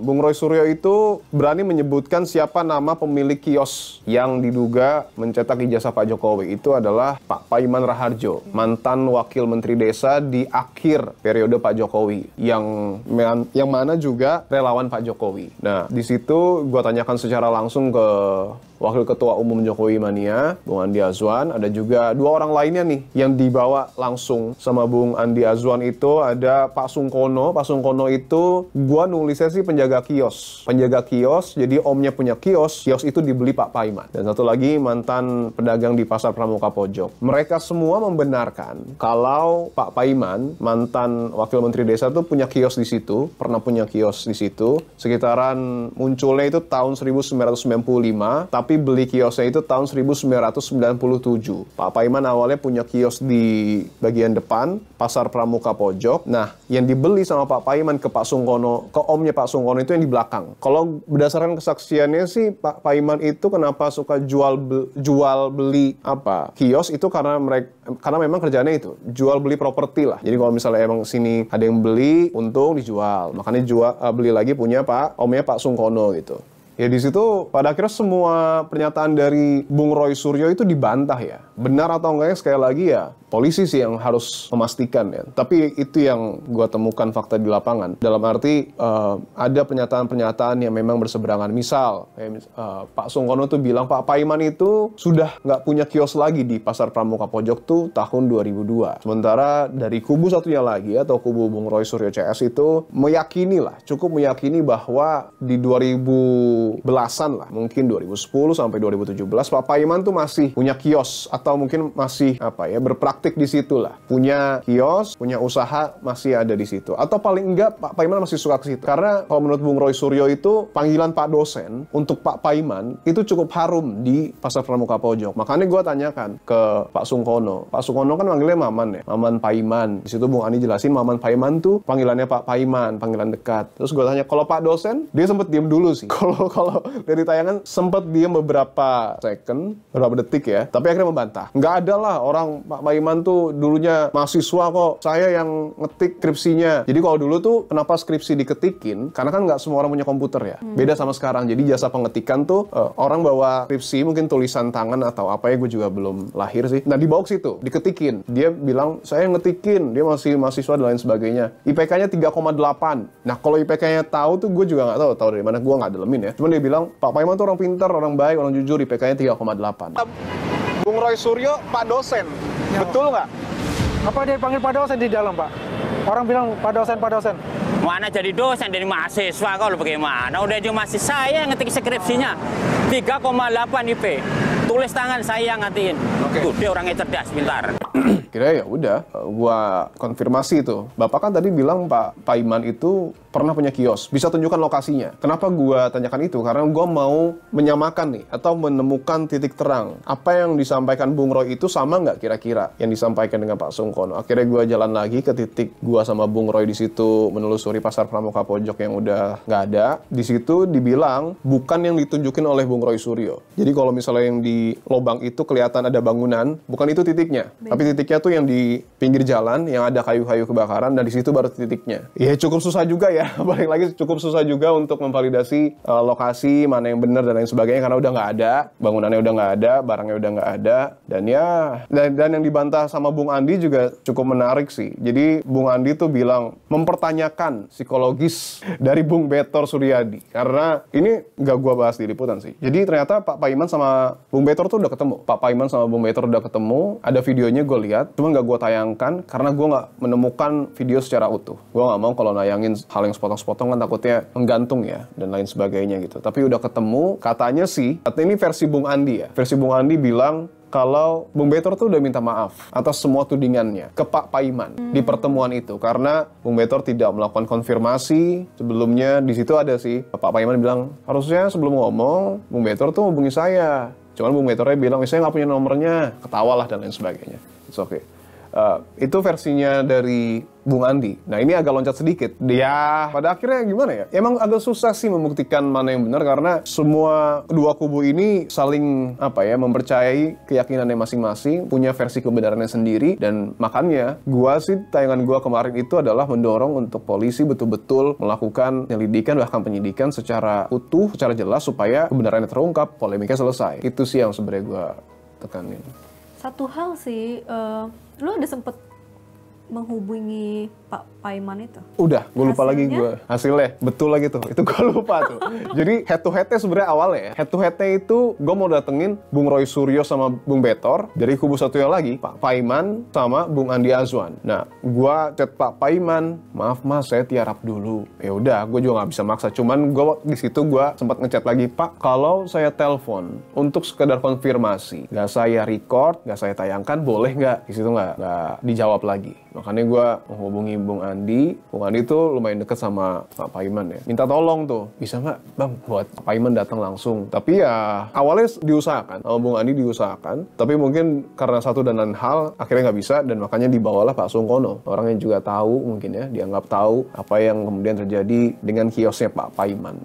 Bung Roy Suryo itu berani menyebutkan siapa nama pemilik kios yang diduga mencetak ijazah Pak Jokowi. Itu adalah Pak Paiman Raharjo, mantan Wakil Menteri Desa di akhir periode Pak Jokowi, yang mana juga relawan Pak Jokowi. Nah, di situ gue tanyakan secara langsung ke Wakil Ketua Umum Jokowi Mania, Bung Andi Azwan. Ada juga dua orang lainnya nih yang dibawa langsung sama Bung Andi Azwan. Itu ada Pak Sungkono. Pak Sungkono itu gua nulisnya sih penjaga kios. Penjaga kios, jadi omnya punya kios itu dibeli Pak Paiman. Dan satu lagi mantan pedagang di Pasar Pramuka Pojok. Mereka semua membenarkan kalau Pak Paiman, mantan Wakil Menteri Desa tuh punya kios di situ, pernah punya kios di situ. Sekitaran munculnya itu tahun 1995, tapi beli kiosnya itu tahun 1997. Pak Paiman awalnya punya kios di bagian depan, Pasar Pramuka Pojok. Nah, yang dibeli sama Pak Paiman ke Pak Sungkono, ke omnya Pak Sungkono itu yang di belakang. Kalau berdasarkan kesaksiannya sih, Pak Paiman itu kenapa suka jual beli kios itu karena memang kerjaannya itu jual beli properti lah. Jadi kalau misalnya emang sini ada yang beli, untung dijual. Makanya beli lagi punya omnya Pak Sungkono gitu. Ya di situ pada akhirnya semua pernyataan dari Bung Roy Suryo itu dibantah ya. Benar atau enggaknya sekali lagi ya polisi sih yang harus memastikan ya. Tapi itu yang gue temukan fakta di lapangan. Dalam arti ada pernyataan-pernyataan yang memang berseberangan. Misal Pak Sungkono tuh bilang Pak Paiman itu sudah nggak punya kios lagi di Pasar Pramuka Pojok tuh tahun 2002. Sementara dari kubu satunya lagi atau kubu Bung Roy Suryo CS itu cukup meyakini bahwa di 2010-an lah, mungkin 2010 sampai 2017 Pak Paiman tuh masih punya kios atau mungkin masih berpraktik di situ lah. Punya kios, punya usaha masih ada di situ. Atau paling enggak Pak Paiman masih suka ke situ. Karena kalau menurut Bung Roy Suryo itu panggilan Pak dosen untuk Pak Paiman itu cukup harum di Pasar Pramuka Pojok. Makanya gue tanyakan ke Pak Sungkono. Pak Sungkono kan manggilnya Maman ya, Maman Paiman. Di situ Bung Ani jelasin Maman Paiman tuh panggilannya Pak Paiman, panggilan dekat. Terus gue tanya, kalau Pak dosen, dia sempet diem dulu sih. Kalau dari tayangan sempat diem beberapa second, beberapa detik ya. Tapi akhirnya membantah. Nggak ada lah orang Pak Paiman tuh dulunya mahasiswa kok. Saya yang ngetik skripsinya. Jadi kalau dulu tuh kenapa skripsi diketikin? Karena kan nggak semua orang punya komputer ya. Beda sama sekarang. Jadi jasa pengetikan tuh orang bawa skripsi mungkin tulisan tangan atau apa ya, gue juga belum lahir sih. Nah di box itu diketikin. Dia bilang saya ngetikin. Dia masih mahasiswa dan lain sebagainya. IPK-nya 3,8. Nah kalau IPK-nya tahu tuh gue juga nggak tahu dari mana. Gue nggak dalemin ya. Cuman dia bilang Pak Paiman tuh orang pintar, orang baik, orang jujur. IPK-nya 3,8. Bung Roy Suryo, Pak dosen. Ya. Betul nggak? Apa dia panggil Pak dosen di dalam, Pak? Orang bilang Pak dosen, Pak dosen. Mana jadi dosen dari mahasiswa kalau bagaimana? Udah aja masih saya ngetik skripsinya. 3,8 IP. Tulis tangan saya yang ngatiin. Tuh, dia orangnya cerdas, pintar. Kira ya udah, gua konfirmasi itu. Bapak kan tadi bilang Pak Paiman itu pernah punya kios. Bisa tunjukkan lokasinya. Kenapa gua tanyakan itu? Karena gua mau menyamakan nih, atau menemukan titik terang. Apa yang disampaikan Bung Roy itu sama nggak kira-kira yang disampaikan dengan Pak Sungkono? Akhirnya gua jalan lagi ke titik gua sama Bung Roy di situ menelusuri Pasar Pramuka Pojok yang udah nggak ada. Di situ dibilang bukan yang ditunjukin oleh Bung Roy Suryo. Jadi kalau misalnya yang di lobang itu kelihatan ada bangunan, bukan itu titiknya. Tapi titiknya tuh yang di pinggir jalan yang ada kayu-kayu kebakaran, dan di situ baru titiknya. Ya cukup susah juga ya, balik lagi cukup susah juga untuk memvalidasi lokasi mana yang benar dan lain sebagainya karena udah nggak ada, bangunannya udah nggak ada, barangnya udah nggak ada, dan yang dibantah sama Bung Andi juga cukup menarik sih. Jadi Bung Andi tuh bilang mempertanyakan psikologis dari Bung Betor Suryadi, karena ini nggak gua bahas di liputan sih. Jadi ternyata Pak Paiman sama Bung Betor tuh udah ketemu. Pak Paiman sama Bung Betor udah ketemu, ada videonya gue lihat. Cuma nggak gue tayangkan karena gue nggak menemukan video secara utuh. Gue nggak mau kalau nayangin hal yang sepotong-sepotong kan takutnya menggantung ya dan lain sebagainya gitu. Tapi udah ketemu, katanya ini versi Bung Andi ya. Versi Bung Andi bilang kalau Bung Betor tuh udah minta maaf atas semua tudingannya ke Pak Paiman di pertemuan itu, karena Bung Betor tidak melakukan konfirmasi sebelumnya. Di situ ada sih Pak Paiman bilang harusnya sebelum ngomong Bung Betor tuh hubungi saya. Cuman Bung Betornya bilang saya nggak punya nomornya, ketawa lah dan lain sebagainya. It's okay. Itu versinya dari Bung Andi. Nah ini agak loncat sedikit. Dia pada akhirnya gimana ya? Emang agak susah sih membuktikan mana yang benar karena semua kedua kubu ini saling mempercayai keyakinannya masing-masing, punya versi kebenarannya sendiri, dan makanya tayangan gua kemarin itu adalah mendorong untuk polisi betul-betul melakukan penyelidikan bahkan penyidikan secara utuh, secara jelas supaya kebenarannya terungkap, polemiknya selesai. Itu sih yang sebenarnya gua tekanin. Satu hal sih, lu udah sempet menghubungi Pak Paiman itu? Udah, gue lupa lagi hasilnya. Betul lagi tuh, itu gue lupa tuh. Jadi head to headnya sebenarnya awalnya ya. Head to headnya itu gue mau datengin Bung Roy Suryo sama Bung Betor. Dari kubu satunya lagi, Pak Paiman sama Bung Andi Azwan. Nah, gue chat Pak Paiman, maaf mas saya tiarap dulu. Ya udah, gue juga nggak bisa maksa. Cuman gue di situ gue sempat ngechat lagi, Pak, kalau saya telepon untuk sekedar konfirmasi, nggak saya record, nggak saya tayangkan, boleh nggak? Di situ nggak dijawab lagi. Makanya gue menghubungi Bung Andi. Bung Andi tuh lumayan deket sama Pak Paiman ya. Minta tolong tuh, bisa nggak Bang buat Pak Paiman datang langsung. Tapi ya awalnya diusahakan, sama Bung Andi diusahakan. Tapi mungkin karena satu dan lain hal akhirnya nggak bisa, dan makanya dibawalah Pak Sungkono. Orang yang juga tahu mungkin ya, dianggap tahu apa yang kemudian terjadi dengan kiosnya Pak Paiman.